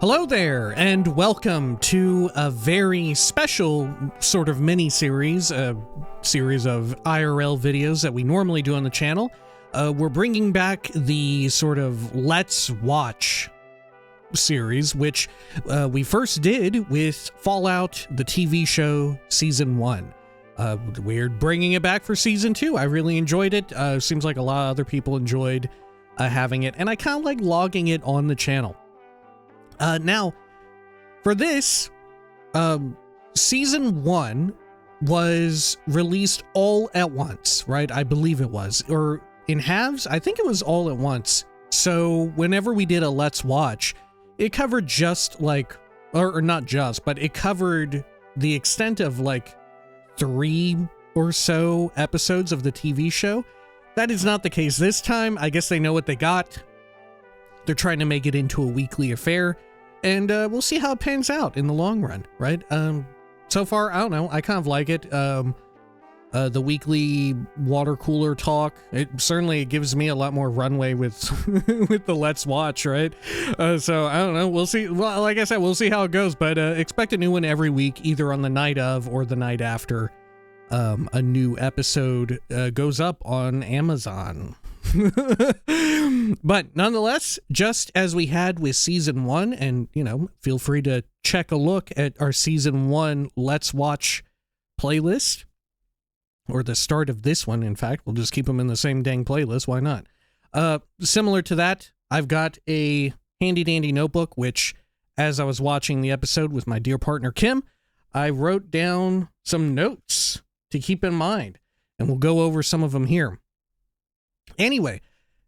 Hello there, and welcome to a very special sort of mini-series, a series of IRL videos that we normally do on the channel. We're bringing back the sort of Let's Watch series, which we first did with Fallout, the TV show, Season 1. We're bringing it back for Season 2. I really enjoyed it. Seems like a lot of other people enjoyed having it, and I kind of like logging it on the channel. Now, for this, Season 1 was released all at once, right? I believe it was. Or in halves? I think it was all at once. So whenever we did a Let's Watch, it covered just like, or not just, but it covered the extent of like 3 or so episodes of the TV show. That is not the case this time. I guess they know what they got. They're trying to make it into a weekly affair, and we'll see how it pans out in the long run, right? So far, I don't know. I kind of like it. The weekly water cooler talk, it certainly gives me a lot more runway with with the Let's Watch, right? So I don't know. We'll see. Well, like I said, we'll see how it goes, but expect a new one every week, either on the night of or the night after a new episode goes up on Amazon. But nonetheless, just as we had with Season 1, and, you know, feel free to check a look at our Season 1 Let's Watch playlist, or the start of this one, in fact. We'll just keep them in the same dang playlist, why not? Similar to that, I've got a handy-dandy notebook, which, as I was watching the episode with my dear partner Kim, I wrote down some notes to keep in mind, and we'll go over some of them here. Anyway,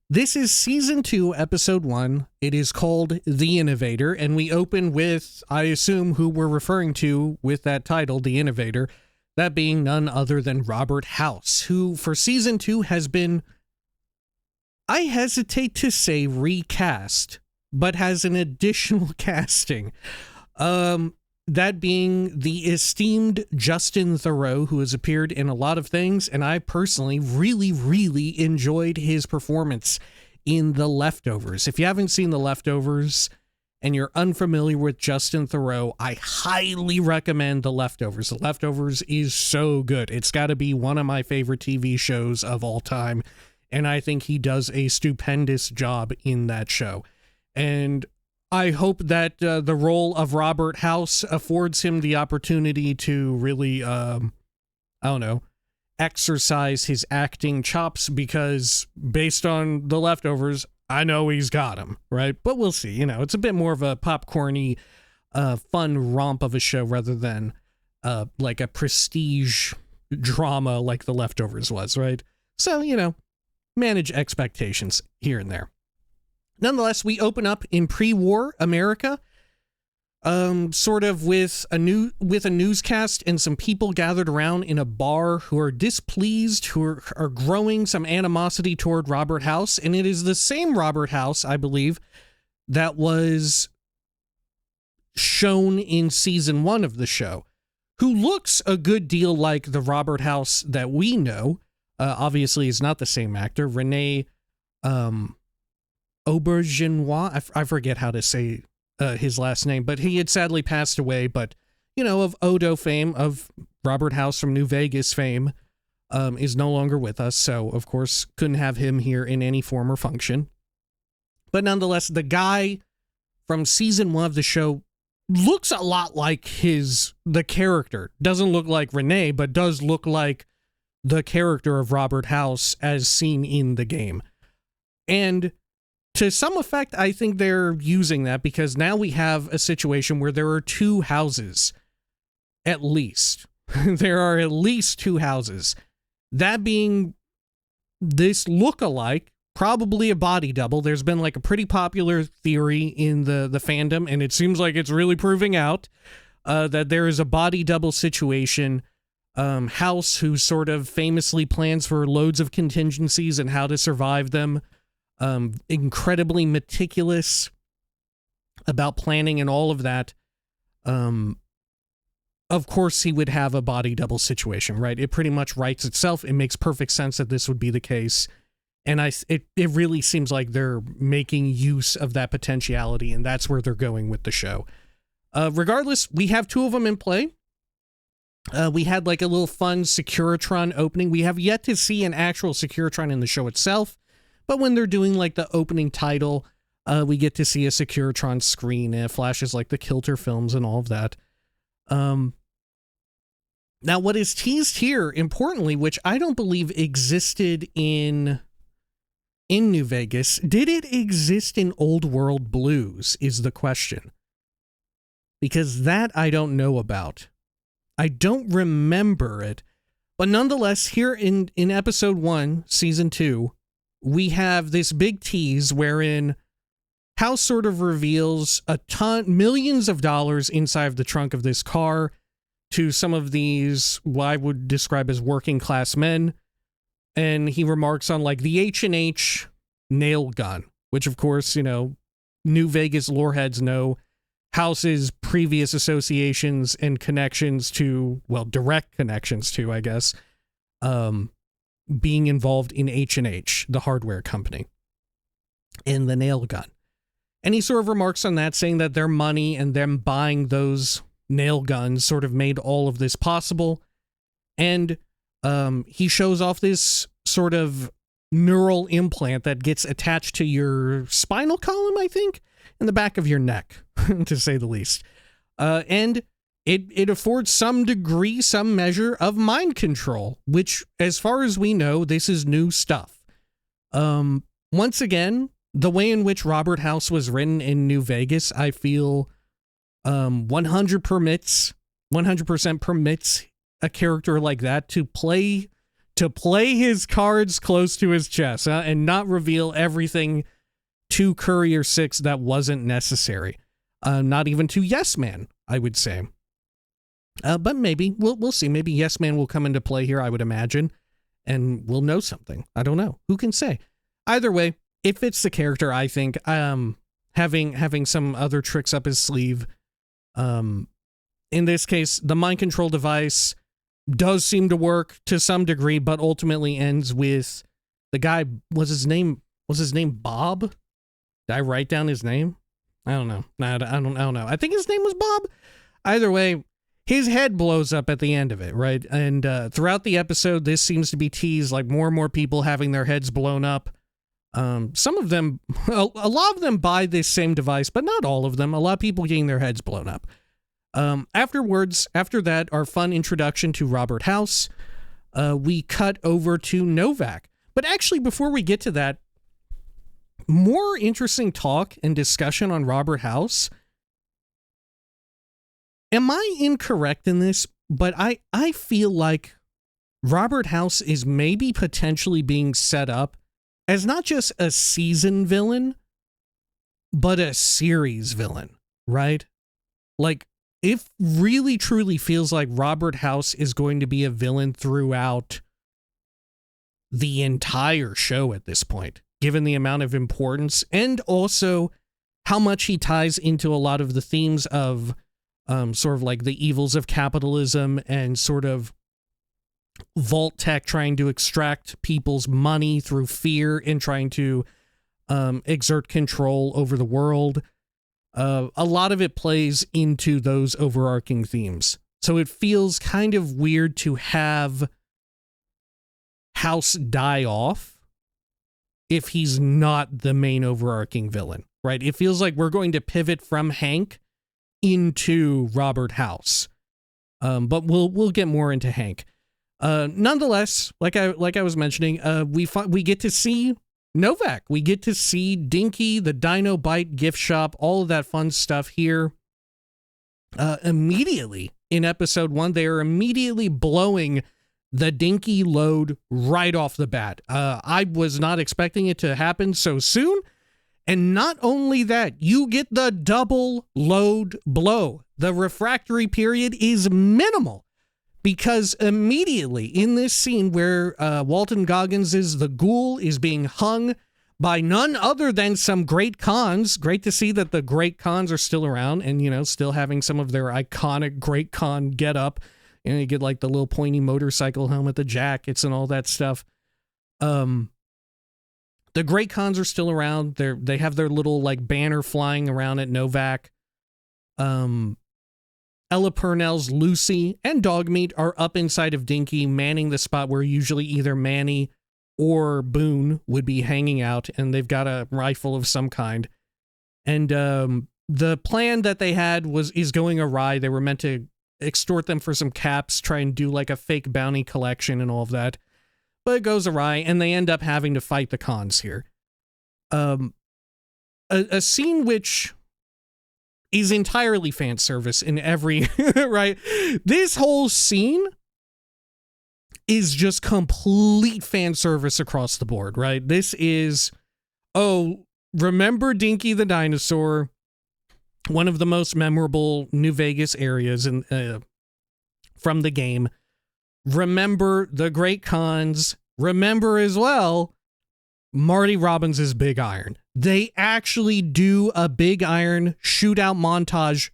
this is Season 2, Episode 1. It is called The Innovator, and we open with, I assume, who we're referring to with that title, The Innovator, that being none other than Robert House, who for Season 2 has been, I hesitate to say recast, but has an additional casting. That being the esteemed Justin Theroux, who has appeared in a lot of things, and I personally really enjoyed his performance in The Leftovers. If you haven't seen The Leftovers and you're unfamiliar with Justin Theroux, I highly recommend The Leftovers. The Leftovers is so good. It's got to be one of my favorite TV shows of all time, and I think he does a stupendous job in that show. And I hope that the role of Robert House affords him the opportunity to really, I don't know, exercise his acting chops, because based on The Leftovers, I know he's got him, right? But we'll see. You know, it's a bit more of a popcorny, fun romp of a show rather than like a prestige drama like The Leftovers was, right? So, you know, manage expectations here and there. Nonetheless, we open up in pre-war America, sort of with a newscast and some people gathered around in a bar who are displeased, who are growing some animosity toward Robert House, and it is the same Robert House, I believe, that was shown in Season 1 of the show, who looks a good deal like the Robert House that we know. Obviously, is not the same actor. Rene Aubergenois, I forget how to say his last name, but he had sadly passed away. But, you know, of Odo fame, of Robert House from New Vegas fame, is no longer with us. So, of course, couldn't have him here in any form or function. But nonetheless, the guy from Season 1 of the show looks a lot like the character. Doesn't look like Rene, but does look like the character of Robert House as seen in the game. And to some effect, I think they're using that, because now we have a situation where there are 2 houses, at least. There are at least 2 houses. That being this look-alike, probably a body double. There's been like a pretty popular theory in the fandom, and it seems like it's really proving out that there is a body double situation. House, who sort of famously plans for loads of contingencies and how to survive them. Incredibly meticulous about planning and all of that. Of course he would have a body double situation, right? It pretty much writes itself. It makes perfect sense that this would be the case. And it really seems like they're making use of that potentiality, and that's where they're going with the show. Regardless, we have 2 of them in play. We had like a little fun Securitron opening. We have yet to see an actual Securitron in the show itself, but when they're doing like the opening title, we get to see a Securitron screen, and it flashes like the Kilter films and all of that. Now, what is teased here, importantly, which I don't believe existed in New Vegas, did it exist in Old World Blues, is the question. Because that I don't know about. I don't remember it. But nonetheless, here in episode 1, season 2, we have this big tease wherein House sort of reveals millions of dollars inside of the trunk of this car to some of these, what I would describe as working class men. And he remarks on like the H&H nail gun, which of course, New Vegas loreheads know House's previous associations and connections to, well, direct connections to, I guess, being involved in H&H, the hardware company, in the nail gun. And he sort of remarks on that, saying that their money and them buying those nail guns sort of made all of this possible. And he shows off this sort of neural implant that gets attached to your spinal column, I think, in the back of your neck, to say the least. And it affords some degree, some measure of mind control, which, as far as we know, this is new stuff. Once again, the way in which Robert House was written in New Vegas, I feel 100% permits a character like that to play his cards close to his chest, and not reveal everything to Courier 6 that wasn't necessary. Not even to Yes Man, I would say. But maybe we'll see. Maybe Yes Man will come into play here, I would imagine, and we'll know something. I don't know. Who can say? Either way, it fits the character, I think. Having some other tricks up his sleeve. In this case, the mind control device does seem to work to some degree, but ultimately ends with the guy. Was his name Bob? Did I write down his name? I don't know. I don't know. I think his name was Bob. Either way, his head blows up at the end of it, right? And throughout the episode, this seems to be teased, like more and more people having their heads blown up. Some of them, a lot of them buy this same device, but not all of them. A lot of people getting their heads blown up. After that, our fun introduction to Robert House, we cut over to Novak. But actually, before we get to that, more interesting talk and discussion on Robert House. Am I incorrect in this? But I feel like Robert House is maybe potentially being set up as not just a season villain, but a series villain, right? Like, it really truly feels like Robert House is going to be a villain throughout the entire show at this point, given the amount of importance and also how much he ties into a lot of the themes of sort of like the evils of capitalism and sort of Vault Tech trying to extract people's money through fear and trying to exert control over the world. A lot of it plays into those overarching themes. So it feels kind of weird to have House die off if he's not the main overarching villain, right? It feels like we're going to pivot from Hank into Robert House. But we'll get more into Hank. Nonetheless, like I was mentioning, we get to see Novak. We get to see Dinky, the Dino Bite gift shop, all of that fun stuff here. Immediately in episode 1, they are immediately blowing the Dinky load right off the bat. I was not expecting it to happen so soon. And not only that, you get the double load blow. The refractory period is minimal. Because immediately in this scene where Walton Goggins' The Ghoul is being hung by none other than some great cons. Great to see that the great cons are still around and, still having some of their iconic great con get up. You get like the little pointy motorcycle helmet, the jackets and all that stuff. The Great Khans are still around. They have their little like banner flying around at Novak. Ella Purnell's Lucy and Dogmeat are up inside of Dinky, manning the spot where usually either Manny or Boone would be hanging out, and they've got a rifle of some kind. And the plan that they had is going awry. They were meant to extort them for some caps, try and do like a fake bounty collection and all of that. But it goes awry, and they end up having to fight the Khans here. A scene which is entirely fan service in every, right? This whole scene is just complete fan service across the board, right? This is, remember Dinky the dinosaur, one of the most memorable New Vegas areas from the game. Remember the Great Khans. Remember as well Marty Robbins' Big Iron. They actually do a Big Iron shootout montage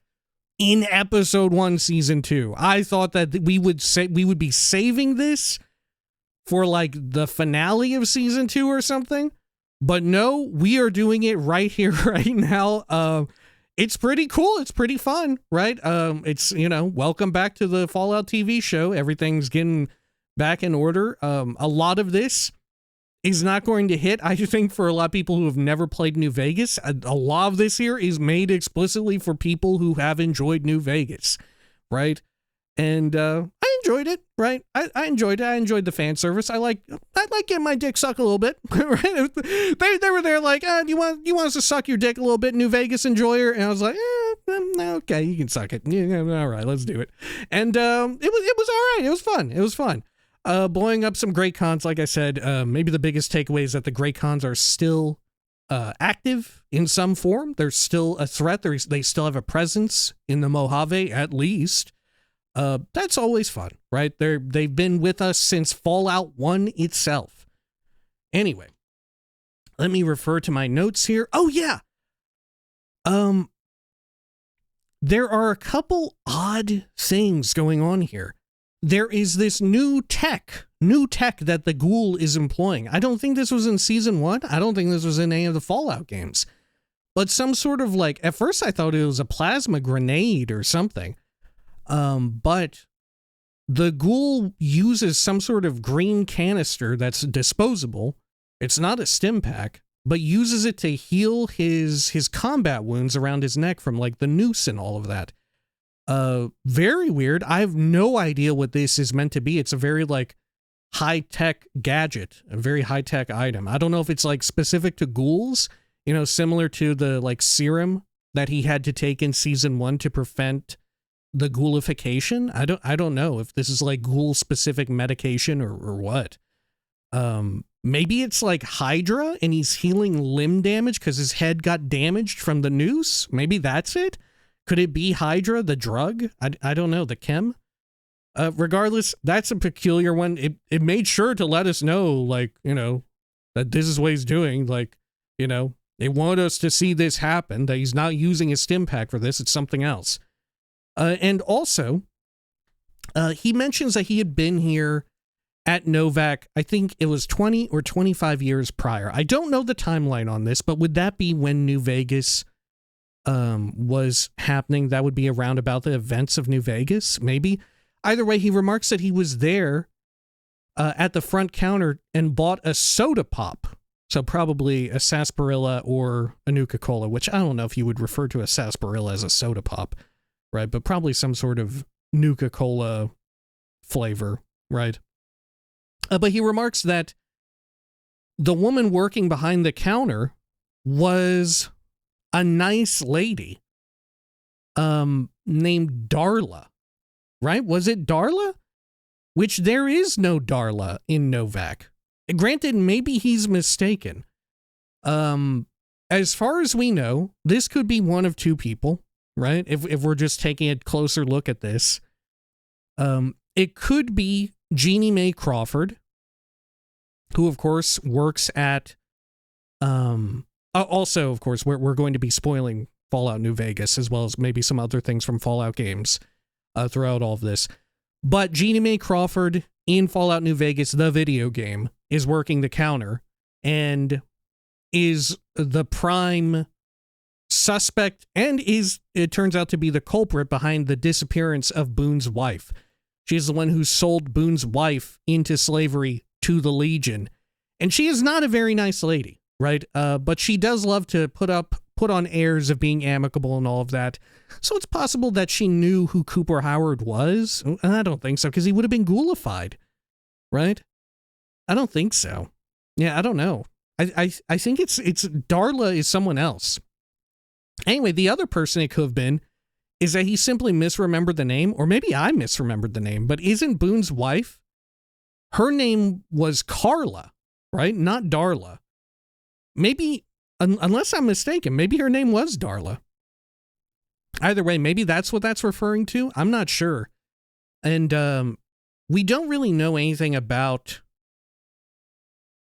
in episode 1, season 2. I thought that we would be saving this for like the finale of season 2 or something, but no, we are doing it right here, right now. It's pretty cool. It's pretty fun, right? It's, welcome back to the Fallout TV show. Everything's getting back in order. A lot of this is not going to hit, I think, for a lot of people who have never played New Vegas. A lot of this here is made explicitly for people who have enjoyed New Vegas, right? And I enjoyed it, right? I enjoyed it. I enjoyed the fan service. I like getting my dick sucked a little bit, right? They were there like, do you want us to suck your dick a little bit, New Vegas enjoyer? And I was like, okay, you can suck it. Yeah, all right, let's do it. And it was all right. It was fun. It was fun. Blowing up some Great Khans, like I said, maybe the biggest takeaway is that the Great Khans are still active in some form. They're still a threat. They still have a presence in the Mojave, at least. That's always fun, right? They've been with us since Fallout 1 itself. Anyway, let me refer to my notes here. Oh, yeah. There are a couple odd things going on here. There is this new tech that the Ghoul is employing. I don't think this was in season 1. I don't think this was in any of the Fallout games. But some sort of like, at first I thought it was a plasma grenade or something. But the Ghoul uses some sort of green canister that's disposable. It's not a stim pack, but uses it to heal his combat wounds around his neck from like the noose and all of that. Very weird. I have no idea what this is meant to be. It's a very like high-tech gadget, a very high-tech item. I don't know if it's like specific to ghouls, similar to the like serum that he had to take in season 1 to prevent the ghoulification. I don't know if this is like ghoul specific medication or what. Maybe it's like Hydra and he's healing limb damage because his head got damaged from the noose. Maybe that's it. Could it be Hydra, the drug? I don't know, the chem? Regardless, that's a peculiar one. It made sure to let us know, like, that this is what he's doing. Like, they want us to see this happen, that he's not using a stim pack for this. It's something else. And also, he mentions that he had been here at Novak, I think it was 20 or 25 years prior. I don't know the timeline on this, but would that be when New Vegas was happening? That would be around about the events of New Vegas, maybe. Either way, he remarks that he was there at the front counter and bought a soda pop. So probably a sarsaparilla or a Nuka-Cola, which I don't know if you would refer to a sarsaparilla as a soda pop, right? But probably some sort of Nuka-Cola flavor, right? But he remarks that the woman working behind the counter was a nice lady named Darla, right? Was it Darla? Which there is no Darla in Novak. Granted, maybe he's mistaken. As far as we know, this could be one of two people, right? If we're just taking a closer look at this. It could be Jeannie Mae Crawford, who of course works at also, of course, we're going to be spoiling Fallout New Vegas, as well as maybe some other things from Fallout games throughout all of this. But Jeannie Mae Crawford in Fallout New Vegas, the video game, is working the counter. And is the prime suspect and it turns out to be the culprit behind the disappearance of Boone's wife. She's the one who sold Boone's wife into slavery to the Legion. And she is not a very nice lady, right? But she does love to put on airs of being amicable and all of that. So it's possible that she knew who Cooper Howard was. I don't think so, because he would have been ghoulified, right? I don't think so. Yeah, I don't know. I think it's Darla is someone else. Anyway, the other person it could have been is that he simply misremembered the name, or maybe I misremembered the name, but isn't Boone's wife? Her name was Carla, right? Not Darla. Maybe, unless I'm mistaken, maybe her name was Darla. Either way, maybe that's what that's referring to. I'm not sure. And we don't really know anything about...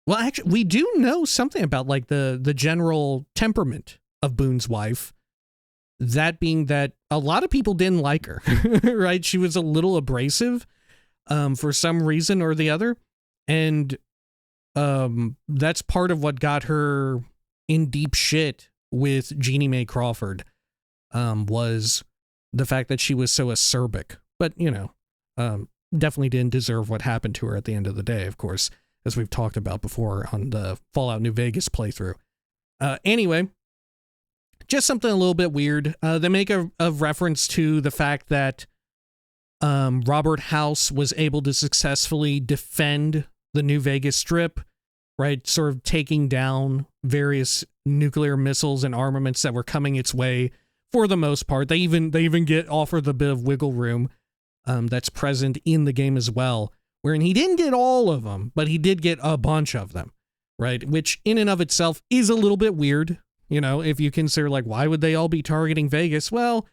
Well, actually, we do know something about, like, the general temperament of Boone's wife. That being that a lot of people didn't like her, right? She was a little abrasive for some reason or the other. And that's part of what got her in deep shit with Jeannie Mae Crawford, was the fact that she was so acerbic. But, you know, definitely didn't deserve what happened to her at the end of the day, of course, as we've talked about before on the Fallout New Vegas playthrough. Anyway, just something a little bit weird. They make a reference to the fact that Robert House was able to successfully defend the New Vegas Strip, right? Sort of taking down various nuclear missiles and armaments that were coming its way for the most part. They even get offered the bit of wiggle room that's present in the game as well, wherein he didn't get all of them, but he did get a bunch of them, right? Which in and of itself is a little bit weird. You know, if you consider, like, why would they all be targeting Vegas? Well,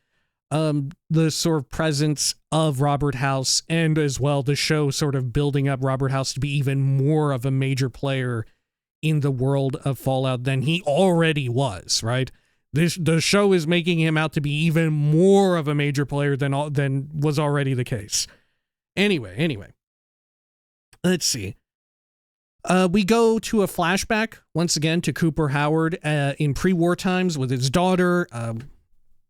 the sort of presence of Robert House and as well the show sort of building up Robert House to be even more of a major player in the world of Fallout than he already was, right? The show is making him out to be even more of a major player than was already the case. Anyway, let's see. We go to a flashback, once again, to Cooper Howard in pre-war times with his daughter.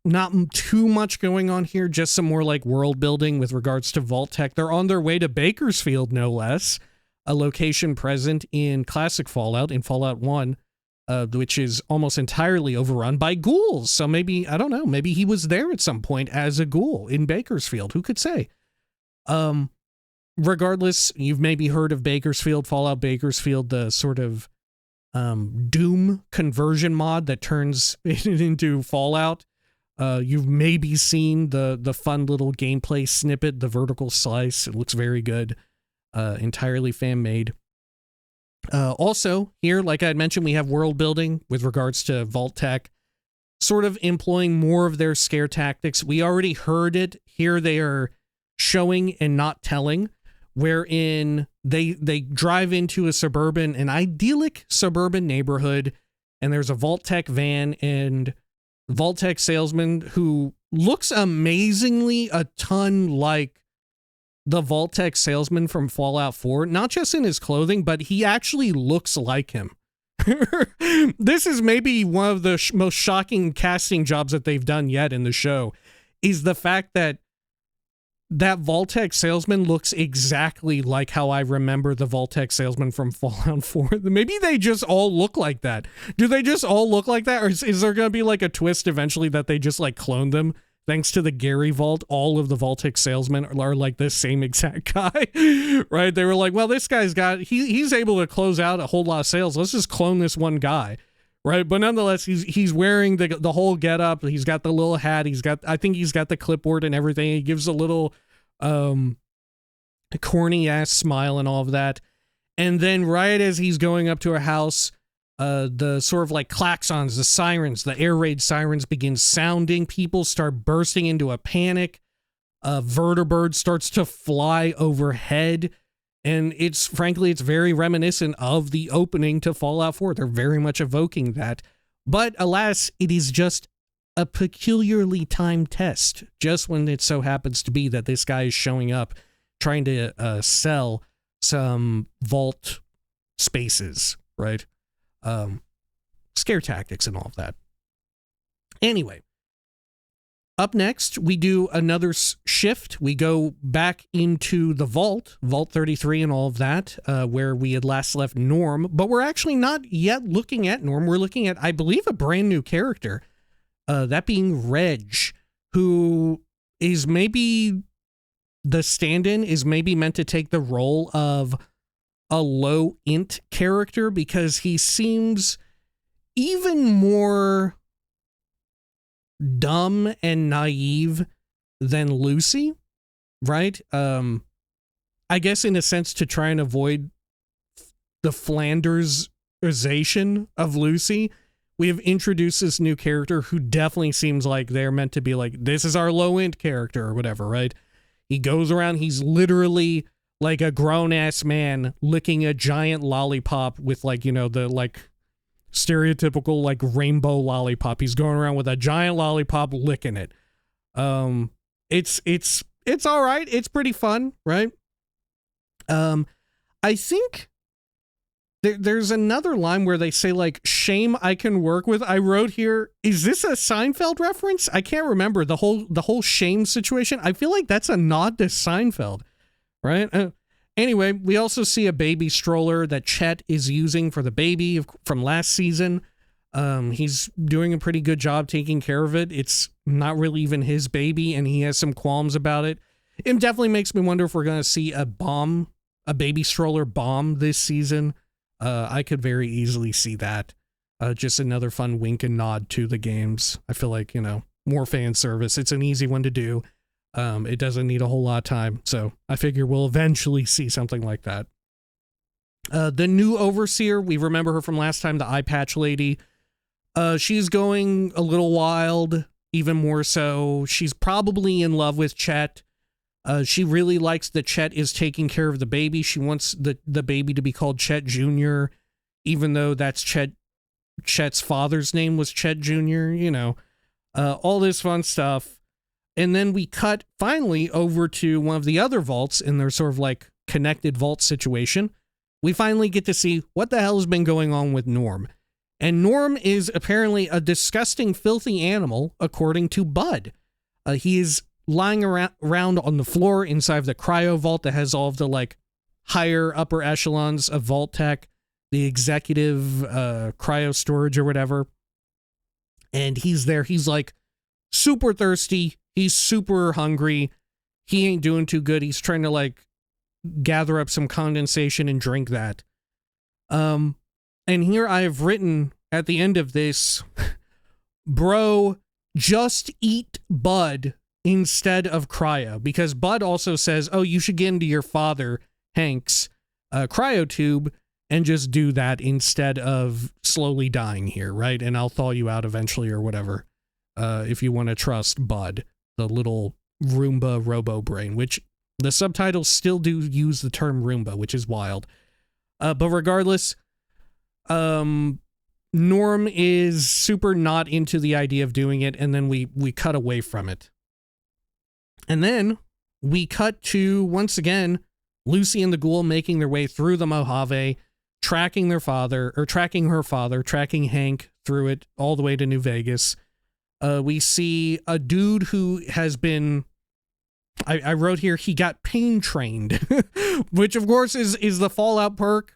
Not too much going on here, just some more like world building with regards to Vault Tech. They're on their way to Bakersfield, no less, a location present in classic Fallout, in Fallout 1, which is almost entirely overrun by ghouls. So maybe, I don't know, maybe he was there at some point as a ghoul in Bakersfield. Who could say? Regardless, you've maybe heard of Bakersfield, Fallout Bakersfield, the sort of Doom conversion mod that turns it into Fallout. You've maybe seen the fun little gameplay snippet, the vertical slice. It looks very good. Entirely fan-made. Also, here, like I had mentioned, we have world building with regards to Vault Tech, sort of employing more of their scare tactics. We already heard it. Here they are showing and not telling, wherein they drive into an idyllic suburban neighborhood, and there's a Vault Tech van and Vault Tech salesman who looks amazingly a ton like the Vault Tech salesman from Fallout 4, not just in his clothing, but he actually looks like him. This is maybe one of the most shocking casting jobs that they've done yet in the show, is the fact that Vault Tech salesman looks exactly like how I remember the Vault Tech salesman from Fallout 4. Maybe they just all look like that. Do they just all look like that? Or is there going to be like a twist eventually that they just like clone them? Thanks to the Gary Vault, all of the Vault Tech salesmen are like the same exact guy, right? They were like, well, this guy's he's able to close out a whole lot of sales. Let's just clone this one guy. Right, but nonetheless, he's wearing the whole getup. He's got the little hat. I think he's got the clipboard and everything. He gives a little corny ass smile and all of that. And then right as he's going up to her house, the sort of like klaxons, the sirens, the air raid sirens begin sounding. People start bursting into a panic. A vertibird starts to fly overhead. And it's very reminiscent of the opening to Fallout 4. They're very much evoking that. But alas, it is just a peculiarly timed test, just when it so happens to be that this guy is showing up trying to sell some vault spaces, right? scare tactics and all of that. Anyway, up next, we do another shift. We go back into the Vault 33 and all of that, where we had last left Norm, but we're actually not yet looking at Norm. We're looking at, I believe, a brand new character, that being Reg, who is maybe the stand-in, is maybe meant to take the role of a low int character, because he seems even more dumb and naive than Lucy, right? I guess in a sense to try and avoid the Flandersization of Lucy, we have introduced this new character who definitely seems like they're meant to be like, this is our low int character or whatever, right? He goes around, he's literally like a grown-ass man licking a giant lollipop with, like, you know, the, like, stereotypical, like, rainbow lollipop. He's going around with a giant lollipop licking it. It's all right. It's pretty fun, right? I think there's another line where they say, like, shame I can work with. I wrote here, is this a Seinfeld reference? I can't remember the whole shame situation. I feel like that's a nod to Seinfeld, right? Anyway, we also see a baby stroller that Chet is using for the baby from last season. He's doing a pretty good job taking care of it. It's not really even his baby, and he has some qualms about it. It definitely makes me wonder if we're going to see a baby stroller bomb this season. I could very easily see that. Just another fun wink and nod to the games. I feel like, you know, more fan service. It's an easy one to do. It doesn't need a whole lot of time, so I figure we'll eventually see something like that. The new overseer, we remember her from last time, the eye patch lady. She's going a little wild, even more so. She's probably in love with Chet. She really likes that Chet is taking care of the baby. She wants the baby to be called Chet Jr., even though that's Chet's father's name was Chet Jr., you know. All this fun stuff. And then we cut finally over to one of the other vaults in their sort of like connected vault situation. We finally get to see what the hell has been going on with Norm. And Norm is apparently a disgusting, filthy animal, according to Bud. He is lying around on the floor inside of the cryo vault that has all of the like higher upper echelons of vault tech, the executive cryo storage or whatever. And he's there. He's like super thirsty. He's super hungry. He ain't doing too good. He's trying to like gather up some condensation and drink that. And here I have written at the end of this, bro, just eat Bud instead of cryo, because Bud also says, oh, you should get into your father, Hank's cryo tube and just do that instead of slowly dying here, right? And I'll thaw you out eventually or whatever. If you want to trust Bud, the little Roomba robo brain, which the subtitles still do use the term Roomba, which is wild. But regardless, Norm is super not into the idea of doing it, and then we cut away from it. And then we cut to, once again, Lucy and the Ghoul making their way through the Mojave, tracking her father, tracking Hank through it all the way to New Vegas. We see a dude who has been, I wrote here, he got pain trained, which of course is the Fallout perk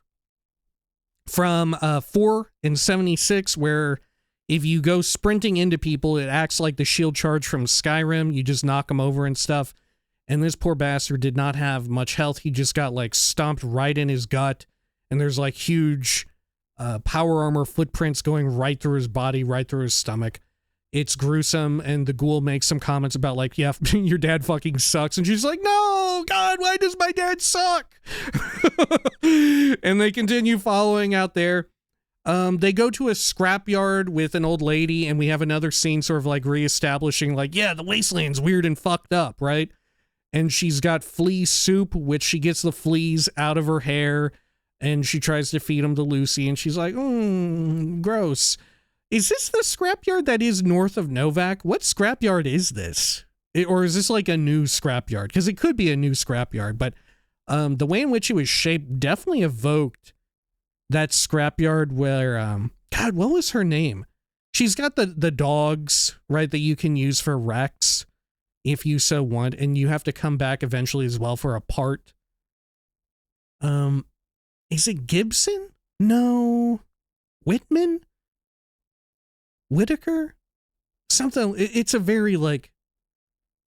from 4 and 76, where if you go sprinting into people, it acts like the shield charge from Skyrim. You just knock them over and stuff. And this poor bastard did not have much health. He just got like stomped right in his gut. And there's like huge power armor footprints going right through his body, right through his stomach. It's gruesome, and the Ghoul makes some comments about like, yeah, your dad fucking sucks. And she's like, no, God, why does my dad suck? And they continue following out there. They go to a scrapyard with an old lady, and we have another scene sort of like reestablishing like, yeah, the wasteland's weird and fucked up, right? And she's got flea soup, which she gets the fleas out of her hair, and she tries to feed them to Lucy, and she's like, gross. Is this the scrapyard that is north of Novak? What scrapyard is this? Or is this like a new scrapyard? Because it could be a new scrapyard, but the way in which it was shaped definitely evoked that scrapyard where God, what was her name? She's got the dogs, right, that you can use for Rex if you so want, and you have to come back eventually as well for a part. Is it Gibson? No. Whitman? Whitaker? Something. It's a very, like,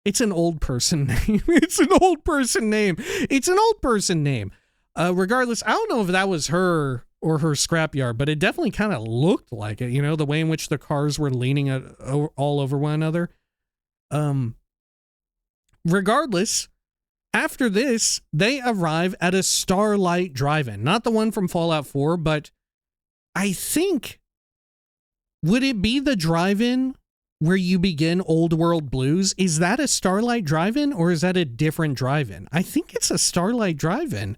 it's an old person name. It's an old person name. It's an old person name. Regardless, I don't know if that was her or her scrapyard, but it definitely kind of looked like it, you know, the way in which the cars were leaning all over one another. Regardless, after this, they arrive at a Starlight Drive-In. Not the one from Fallout 4, but I think, would it be the drive-in where you begin Old World Blues? Is that a Starlight Drive-In, or is that a different drive-in? I think it's a Starlight Drive-In.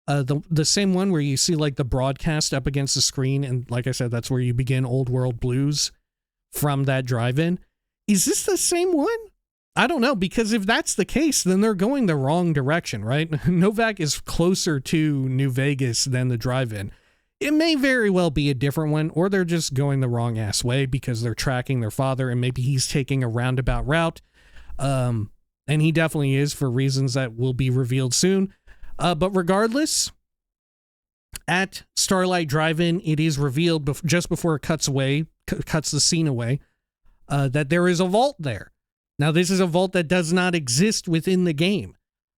The same one where you see like the broadcast up against the screen, and like I said, that's where you begin Old World Blues from that drive-in. Is this the same one? I don't know, because if that's the case, then they're going the wrong direction, right? Novak is closer to New Vegas than the drive-in. It may very well be a different one, or they're just going the wrong ass way because they're tracking their father, and maybe he's taking a roundabout route. And he definitely is, for reasons that will be revealed soon. But regardless, at Starlight Drive-In, it is revealed just before it cuts the scene away, that there is a vault there. Now, this is a vault that does not exist within the game.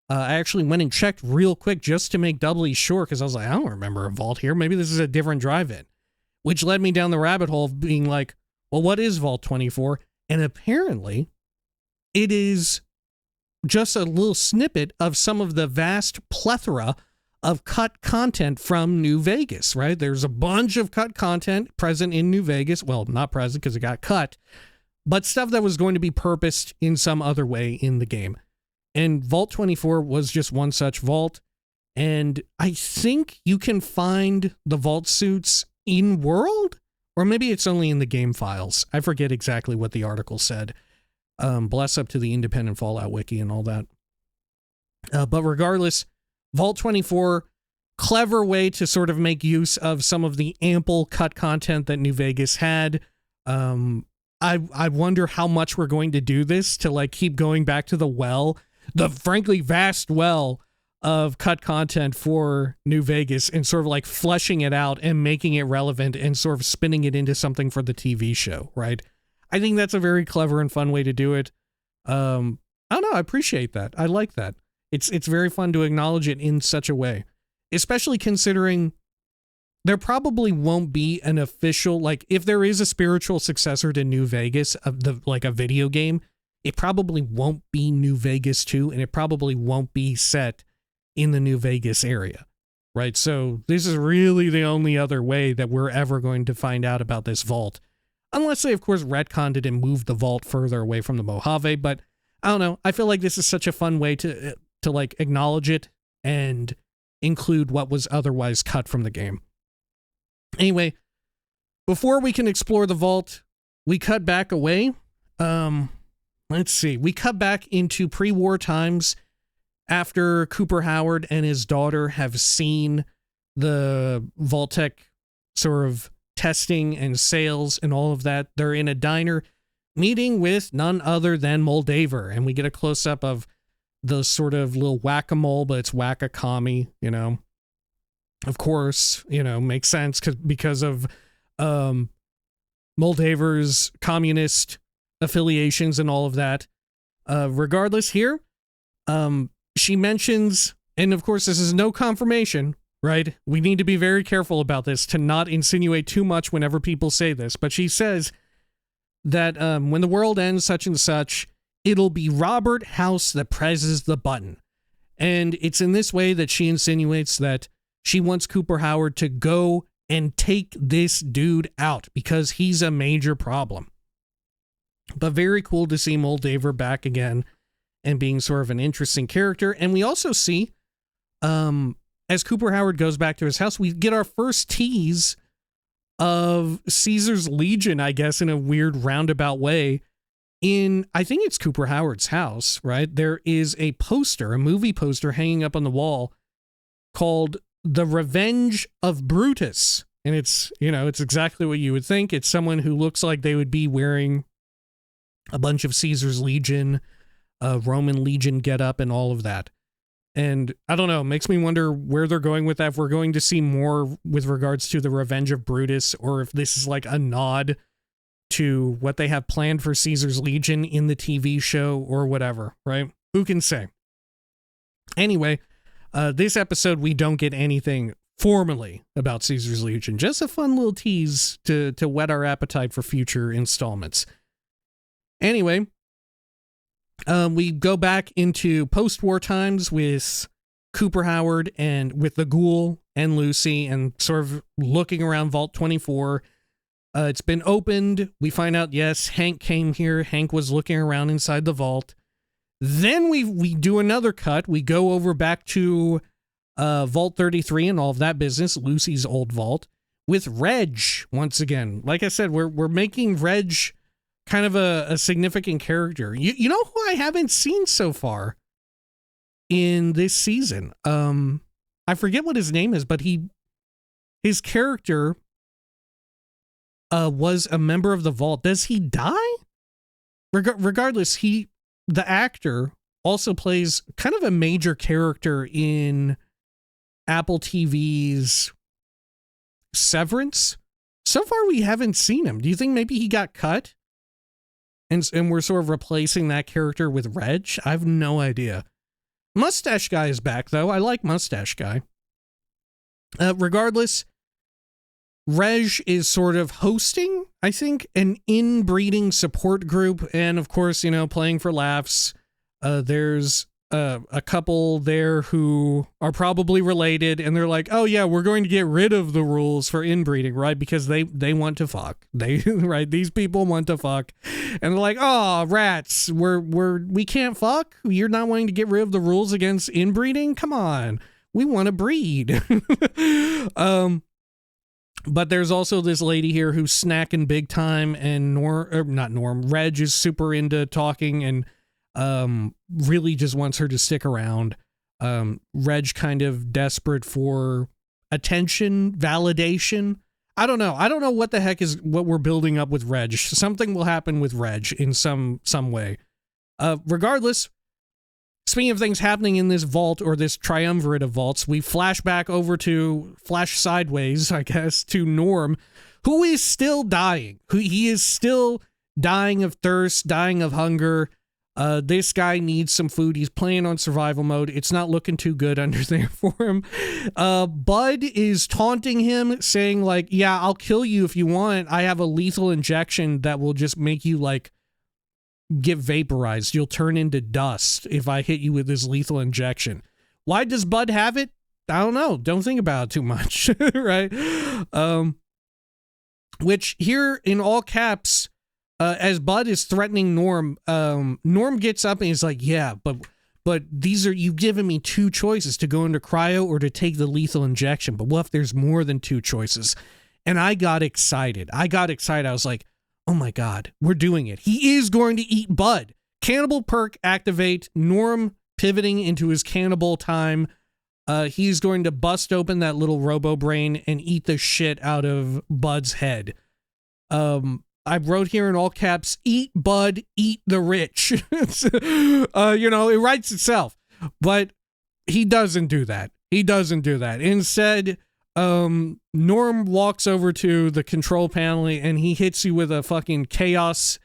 I actually went and checked real quick just to make doubly sure, because I was like, I don't remember a vault here. Maybe this is a different drive-in, which led me down the rabbit hole of being like, well, what is Vault 24? And apparently, it is just a little snippet of some of the vast plethora of cut content from New Vegas, right? There's a bunch of cut content present in New Vegas. Well, not present because it got cut, but stuff that was going to be purposed in some other way in the game. And Vault 24 was just one such vault. And I think you can find the vault suits in world, or maybe it's only in the game files. I forget exactly what the article said. Bless up to the independent Fallout wiki and all that. But regardless, Vault 24, clever way to sort of make use of some of the ample cut content that New Vegas had. I wonder how much we're going to do this to like keep going back to the well, the frankly vast well of cut content for New Vegas, and sort of like fleshing it out and making it relevant and sort of spinning it into something for the TV show, right? I think that's a very clever and fun way to do it. I don't know. I appreciate that. I like that. It's very fun to acknowledge it in such a way, especially considering there probably won't be an official, like, if there is a spiritual successor to New Vegas, of the like a video game, it probably won't be New Vegas 2, and it probably won't be set in the New Vegas area, right? So this is really the only other way that we're ever going to find out about this vault. Unless they, of course, retconned it and moved the vault further away from the Mojave. But I don't know. I feel like this is such a fun way to like acknowledge it and include what was otherwise cut from the game. Anyway, before we can explore the vault, we cut back away. Let's see. We cut back into pre-war times after Cooper Howard and his daughter have seen the Vault-Tec sort of testing and sales and all of that. They're in a diner meeting with none other than Moldaver, and we get a close-up of the sort of little whack-a-mole, but it's whack-a-commie, you know. Of course, you know, makes sense because of Moldaver's communist affiliations and all of that. Regardless here, she mentions, and of course this is no confirmation, right? We need to be very careful about this to not insinuate too much whenever people say this, but she says that when the world ends such and such, it'll be Robert House that presses the button. And it's in this way that she insinuates that she wants Cooper Howard to go and take this dude out because he's a major problem. But very cool to see Moldaver back again and being sort of an interesting character. And we also see, as Cooper Howard goes back to his house, we get our first tease of Caesar's Legion, I guess, in a weird roundabout way. I think it's Cooper Howard's house, right? There is a poster, a movie poster hanging up on the wall called The Revenge of Brutus, And it's, you know, it's exactly what you would think. It's someone who looks like they would be wearing a bunch of Caesar's Legion, Roman Legion getup and all of that. And I don't know, it makes me wonder where they're going with that. If we're going to see more with regards to the Revenge of Brutus, or if this is like a nod to what they have planned for Caesar's Legion in the TV show or whatever, right? Who can say? Anyway, this episode, we don't get anything formally about Caesar's Legion. Just a fun little tease to whet our appetite for future installments. Anyway, we go back into post-war times with Cooper Howard and with the Ghoul and Lucy and sort of looking around Vault 24. It's been opened. We find out, yes, Hank came here. Hank was looking around inside the vault. Then we do another cut. We go over back to Vault 33 and all of that business, Lucy's old vault, with Reg once again. Like I said, we're making Reg kind of a significant character. You know who I haven't seen so far in this season? I forget what his name is, but his character was a member of the vault. Does he die? Regardless, the actor also plays kind of a major character in Apple TV's Severance. So far, we haven't seen him. Do you think maybe he got cut? And we're sort of replacing that character with Reg? I have no idea. Mustache Guy is back, though. I like Mustache Guy. Regardless, Reg is sort of hosting, I think, an inbreeding support group. And, of course, you know, playing for laughs. There's a couple there who are probably related, and they're like, oh yeah, we're going to get rid of the rules for inbreeding, right? Because they want to fuck. Right, these people want to fuck. And they're like, oh, rats, we can't fuck? You're not wanting to get rid of the rules against inbreeding? Come on. We want to breed. But there's also this lady here who's snacking big time, and Reg is super into talking and really just wants her to stick around. Reg kind of desperate for attention, validation. I don't know what the heck is what we're building up with Reg. Something will happen with Reg in some way. Regardless, speaking of things happening in this vault, or this triumvirate of vaults, we flash sideways, I guess, to Norm, who is still dying. He is still dying of thirst, dying of hunger. This guy needs some food. He's playing on survival mode. It's not looking too good under there for him. Bud is taunting him, saying like, yeah, I'll kill you if you want. I have a lethal injection that will just make you like get vaporized. You'll turn into dust if I hit you with this lethal injection. Why does Bud have it? I don't know. Don't think about it too much, right? Which here in all caps, as Bud is threatening Norm, Norm gets up and he's like, yeah, but you've given me two choices, to go into cryo or to take the lethal injection. But what if there's more than two choices? And I got excited. I was like, oh my God, we're doing it. He is going to eat Bud. Cannibal perk activate. Norm pivoting into his cannibal time. He's going to bust open that little robo brain and eat the shit out of Bud's head. I wrote here in all caps, eat Bud, eat the rich. It writes itself. But he doesn't do that. Instead, Norm walks over to the control panel and he hits you with a fucking chaos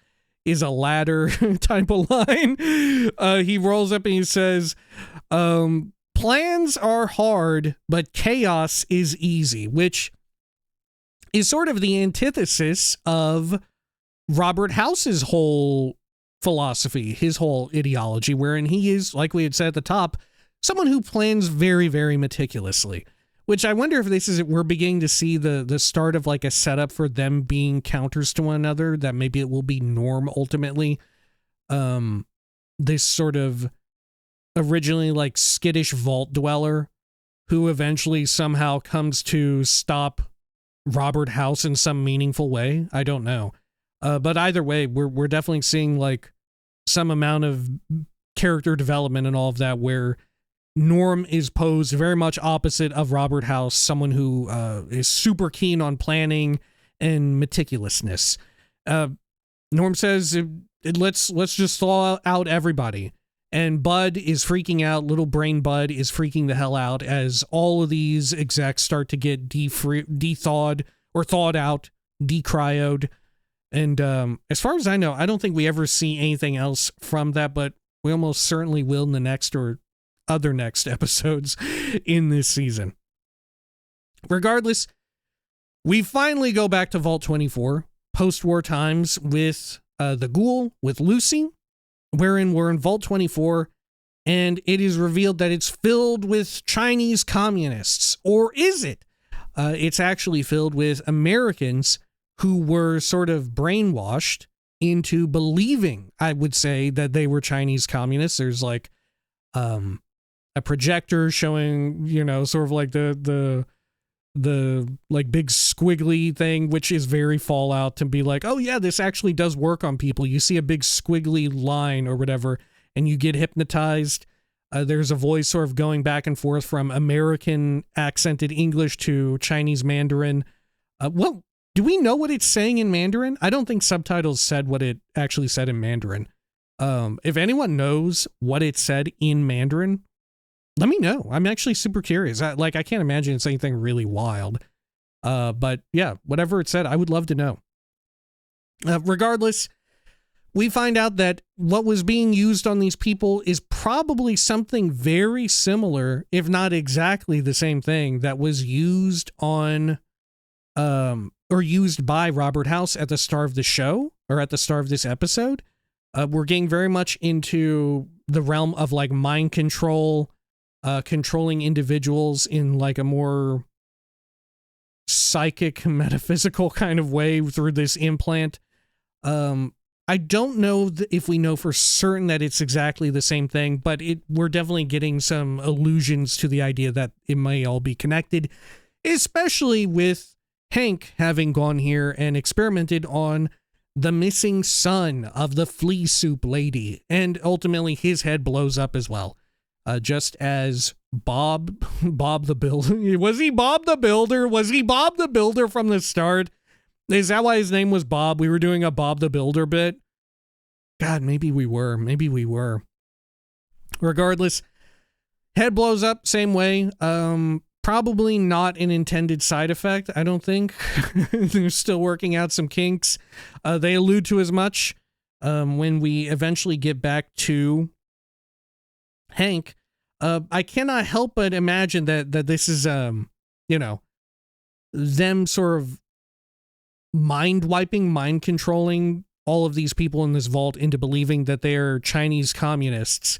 is a ladder type of line. He rolls up and he says, plans are hard, but chaos is easy, which is sort of the antithesis of Robert House's whole philosophy, his whole ideology, wherein he is, like we had said at the top, someone who plans very, very meticulously. Which I wonder if we're beginning to see the start of like a setup for them being counters to one another, that maybe it will be Norm ultimately. This sort of originally like skittish vault dweller who eventually somehow comes to stop Robert House in some meaningful way. I don't know. But either way, we're definitely seeing like some amount of character development and all of that, where Norm is posed very much opposite of Robert House, someone who is super keen on planning and meticulousness. Norm says, let's just thaw out everybody. And Bud is freaking out. Little brain Bud is freaking the hell out as all of these execs start to get de-thawed or thawed out, de-cryoed. And as far as I know, I don't think we ever see anything else from that, but we almost certainly will in the next or other next episodes in this season. Regardless, we finally go back to Vault 24, post-war times, with the Ghoul, with Lucy, wherein we're in Vault 24, and it is revealed that it's filled with Chinese communists. Or is it? It's actually filled with Americans who were sort of brainwashed into believing, I would say, that they were Chinese communists. There's like a projector showing, you know, sort of like the like big squiggly thing, which is very Fallout, to be like, oh yeah, this actually does work on people. You see a big squiggly line or whatever, and you get hypnotized. There's a voice sort of going back and forth from American accented English to Chinese Mandarin. Well, do we know what it's saying in Mandarin? I don't think subtitles said what it actually said in Mandarin. If anyone knows what it said in Mandarin, let me know. I'm actually super curious. I can't imagine it's anything really wild. But yeah, whatever it said, I would love to know. Regardless, we find out that what was being used on these people is probably something very similar, if not exactly the same thing, that was used on, or used by Robert House at the start of the show, or at the start of this episode. We're getting very much into the realm of like mind control, controlling individuals in like a more psychic, metaphysical kind of way through this implant. I don't know if we know for certain that it's exactly the same thing, but we're definitely getting some allusions to the idea that it may all be connected, especially with Hank having gone here and experimented on the missing son of the flea soup lady, and ultimately his head blows up as well. Just as Bob the Builder. Was he Bob the Builder? Was he Bob the Builder from the start? Is that why his name was Bob? We were doing a Bob the Builder bit? God, maybe we were. Maybe we were. Regardless, head blows up, same way. Probably not an intended side effect, I don't think. They're still working out some kinks. They allude to as much when we eventually get back to Hank. I cannot help but imagine that this is, you know, them sort of mind controlling all of these people in this vault into believing that they're Chinese communists.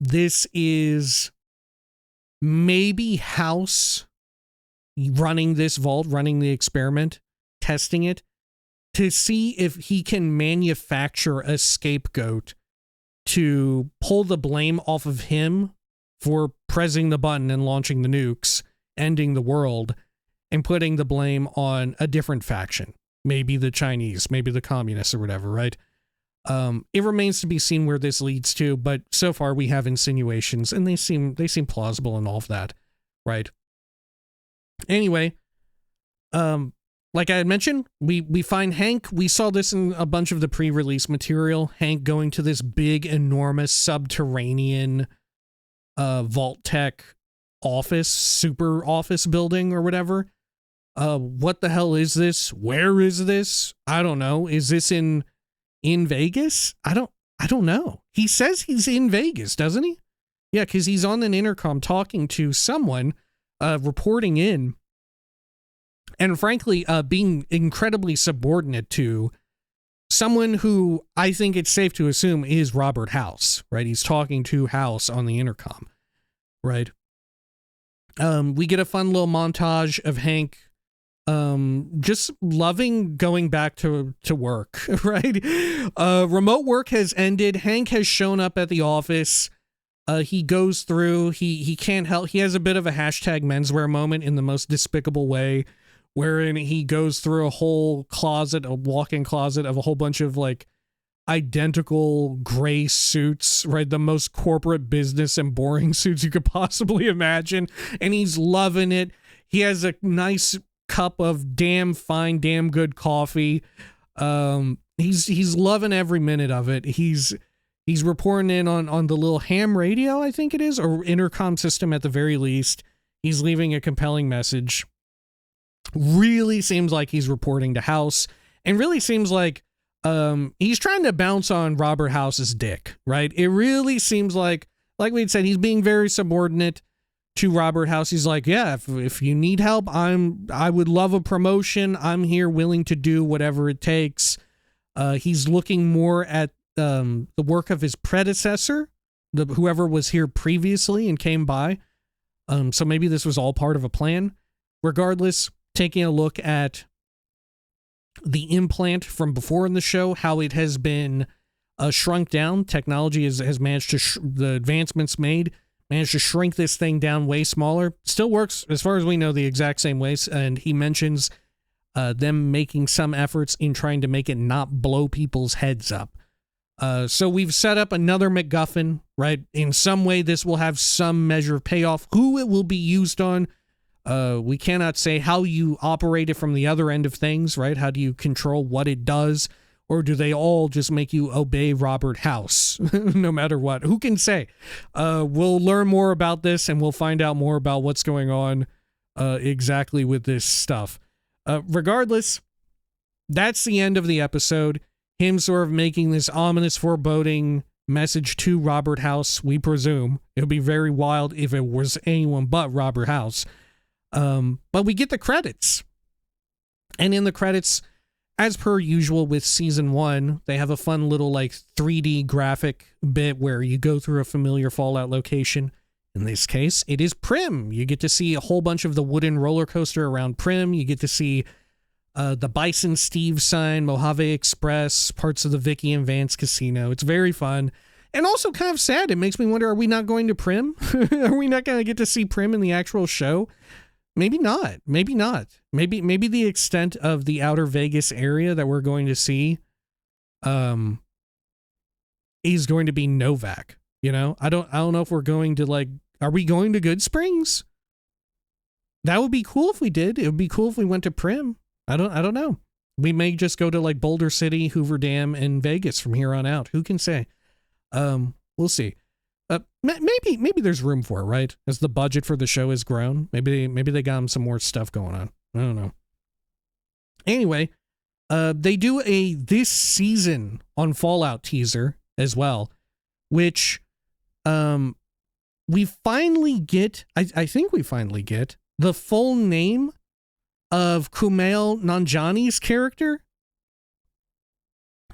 This is maybe House running this vault, running the experiment, testing it to see if he can manufacture a scapegoat to pull the blame off of him for pressing the button and launching the nukes, ending the world, and putting the blame on a different faction. Maybe the Chinese, maybe the communists or whatever, right? It remains to be seen where this leads to, but so far we have insinuations, and they seem plausible and all of that, right? Anyway, like I had mentioned, we find Hank. We saw this in a bunch of the pre-release material. Hank going to this big, enormous subterranean Vault Tech office, super office building or whatever. What the hell is this? Where is this? I don't know. Is this in Vegas? I don't know. He says he's in Vegas, doesn't he? Yeah, because he's on an intercom talking to someone, reporting in, and frankly, being incredibly subordinate to someone who I think it's safe to assume is Robert House, right? He's talking to House on the intercom, right? We get a fun little montage of Hank just loving going back to work, right? Remote work has ended. Hank has shown up at the office. He goes through, he can't help, he has a bit of a hashtag menswear moment in the most despicable way, wherein he goes through a whole closet, a walk-in closet of a whole bunch of like identical gray suits, right? The most corporate business and boring suits you could possibly imagine. And he's loving it. He has a nice cup of damn fine, damn good coffee. He's loving every minute of it. He's reporting in on the little ham radio, I think it is, or intercom system at the very least. He's leaving a compelling message. Really seems like he's reporting to House, and really seems like he's trying to bounce on Robert House's dick, right? It really seems like we'd said, he's being very subordinate to Robert House. He's like, yeah, if you need help, I would love a promotion. I'm here, willing to do whatever it takes. He's looking more at the work of his predecessor, whoever was here previously and came by. So maybe this was all part of a plan. Regardless, taking a look at the implant from before in the show, how it has been shrunk down. Technology has managed to, the advancements made, managed to shrink this thing down way smaller. Still works, as far as we know, the exact same ways. And he mentions them making some efforts in trying to make it not blow people's heads up. So we've set up another MacGuffin, right? In some way, this will have some measure of payoff. Who it will be used on, we cannot say. How you operate it from the other end of things, right? How do you control what it does? Or do they all just make you obey Robert House no matter what? Who can say? We'll learn more about this, and we'll find out more about what's going on exactly with this stuff. Regardless, that's the end of the episode. Him sort of making this ominous, foreboding message to Robert House, we presume. It would be very wild if it was anyone but Robert House. But we get the credits. And in the credits, as per usual with season 1, they have a fun little like 3D graphic bit where you go through a familiar Fallout location. In this case, it is Prim. You get to see a whole bunch of the wooden roller coaster around Prim. You get to see the Bison Steve sign, Mojave Express, parts of the Vicky and Vance Casino. It's very fun. And also kind of sad. It makes me wonder, are we not going to Prim? Are we not going to get to see Prim in the actual show? Maybe not. Maybe not. Maybe the extent of the outer Vegas area that we're going to see is going to be Novak. You know, I don't know if we're going to are we going to Good Springs? That would be cool if we did. It would be cool if we went to Prim. I don't know. We may just go to like Boulder City, Hoover Dam, and Vegas from here on out. Who can say? We'll see. Maybe there's room for it, right? As the budget for the show has grown, maybe they got some more stuff going on. I don't know. Anyway, they do a this season on Fallout teaser as well, which we finally get. I think we finally get the full name of Kumail Nanjiani's character,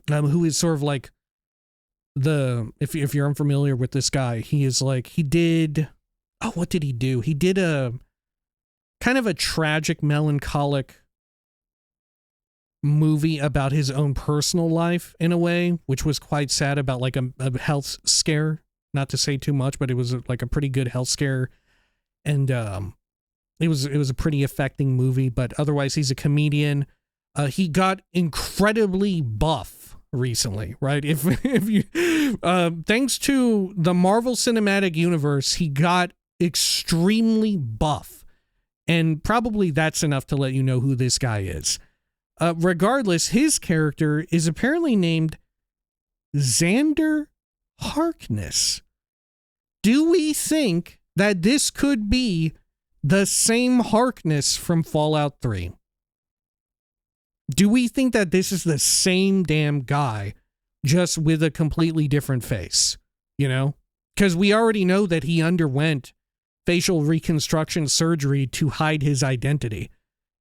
who is sort of like if you're unfamiliar with this guy, he is like, what did he do? He did a kind of a tragic, melancholic movie about his own personal life in a way, which was quite sad, about like a health scare. Not to say too much, but it was like a pretty good health scare. And it was a pretty affecting movie, but otherwise he's a comedian. He got incredibly buff recently, right? If you thanks to the Marvel Cinematic Universe, he got extremely buff, and probably that's enough to let you know who this guy is. Regardless, his character is apparently named Xander Harkness. Do we think that this could be the same Harkness from Fallout 3? Do we think that this is the same damn guy, just with a completely different face? You know? Because we already know that he underwent facial reconstruction surgery to hide his identity.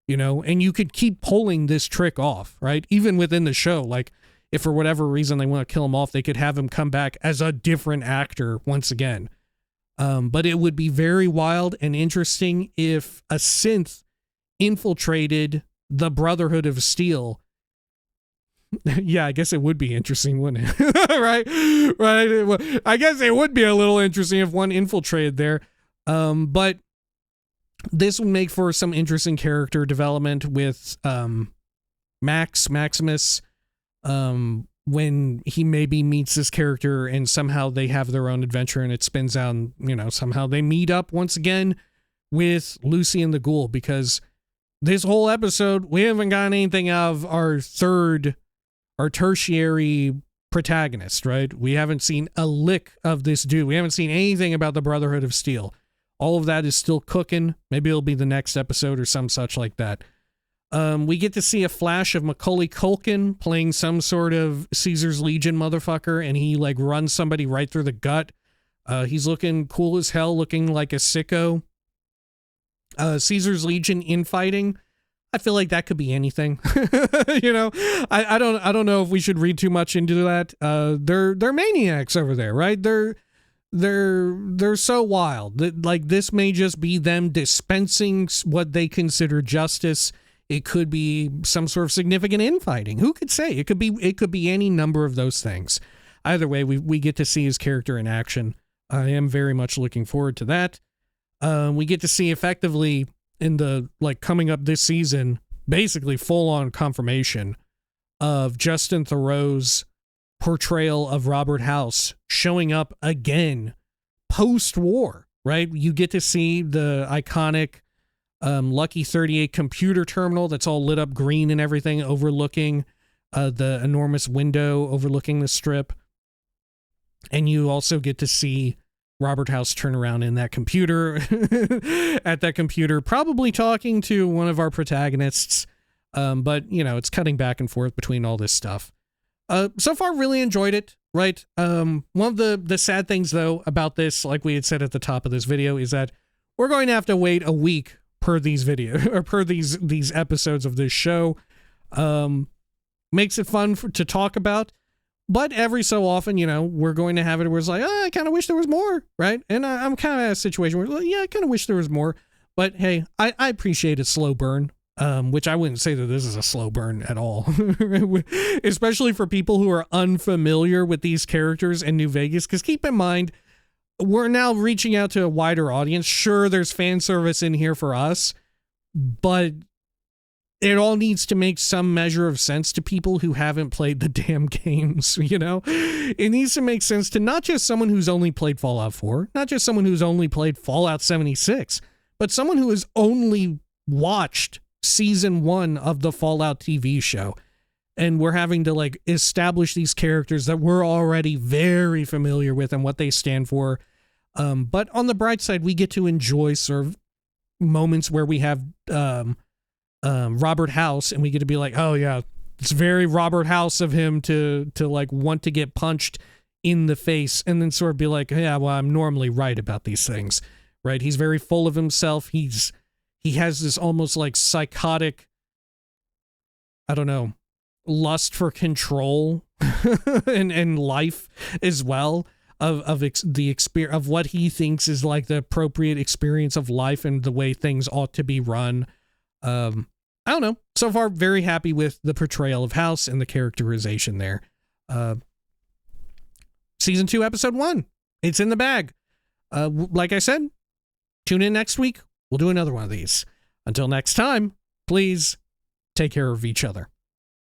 You know? And you could keep pulling this trick off, right? Even within the show. Like, if for whatever reason they want to kill him off, they could have him come back as a different actor once again. But it would be very wild and interesting if a synth infiltrated the Brotherhood of Steel. Yeah, I guess it would be interesting, wouldn't it? Right. I guess it would be a little interesting if one infiltrated there. But this would make for some interesting character development with Maximus, when he maybe meets this character and somehow they have their own adventure and it spins out and, somehow they meet up once again with Lucy and the Ghoul, because this whole episode, we haven't gotten anything out of our tertiary protagonist, right? We haven't seen a lick of this dude. We haven't seen anything about the Brotherhood of Steel. All of that is still cooking. Maybe it'll be the next episode or some such like that. We get to see a flash of Macaulay Culkin playing some sort of Caesar's Legion motherfucker, and he like runs somebody right through the gut. He's looking cool as hell, looking like a sicko. Caesar's Legion infighting. I feel like that could be anything. I don't know if we should read too much into that. They're maniacs over there, right? They're so wild that like this may just be them dispensing what they consider justice. It could be some sort of significant infighting. Who could say? It could be any number of those things. Either way, we get to see his character in action. I am very much looking forward to that. We get to see effectively in the coming up this season, basically full on confirmation of Justin Theroux's portrayal of Robert House showing up again post-war, right? You get to see the iconic Lucky 38 computer terminal that's all lit up green and everything, overlooking the enormous window overlooking the strip. And you also get to see Robert House turn around in that computer, at that computer, probably talking to one of our protagonists. But, it's cutting back and forth between all this stuff. So far, really enjoyed it, right? One of the sad things, though, about this, like we had said at the top of this video, is that we're going to have to wait a week per these episodes of this show. Makes it fun to talk about. But every so often, we're going to have it where it's like, I kind of wish there was more, right? And I'm kind of in a situation where, I kind of wish there was more. But hey, I appreciate a slow burn, which I wouldn't say that this is a slow burn at all. Especially for people who are unfamiliar with these characters in New Vegas. Because keep in mind, we're now reaching out to a wider audience. Sure, there's fan service in here for us, but it all needs to make some measure of sense to people who haven't played the damn games, It needs to make sense to not just someone who's only played Fallout 4, not just someone who's only played Fallout 76, but someone who has only watched season 1 of the Fallout TV show. And we're having to establish these characters that we're already very familiar with and what they stand for. But on the bright side, we get to enjoy sort of moments where we have Robert House, and we get to be like, oh yeah, it's very Robert House of him to want to get punched in the face, and then sort of be like, yeah, well, I'm normally right about these things, right? He's very full of himself. He has this almost psychotic, I don't know, lust for control and life as well, of the experience of what he thinks is the appropriate experience of life and the way things ought to be run. I don't know. So far, very happy with the portrayal of House and the characterization there. Season 2, episode 1. It's in the bag. Like I said, tune in next week. We'll do another one of these. Until next time, please take care of each other.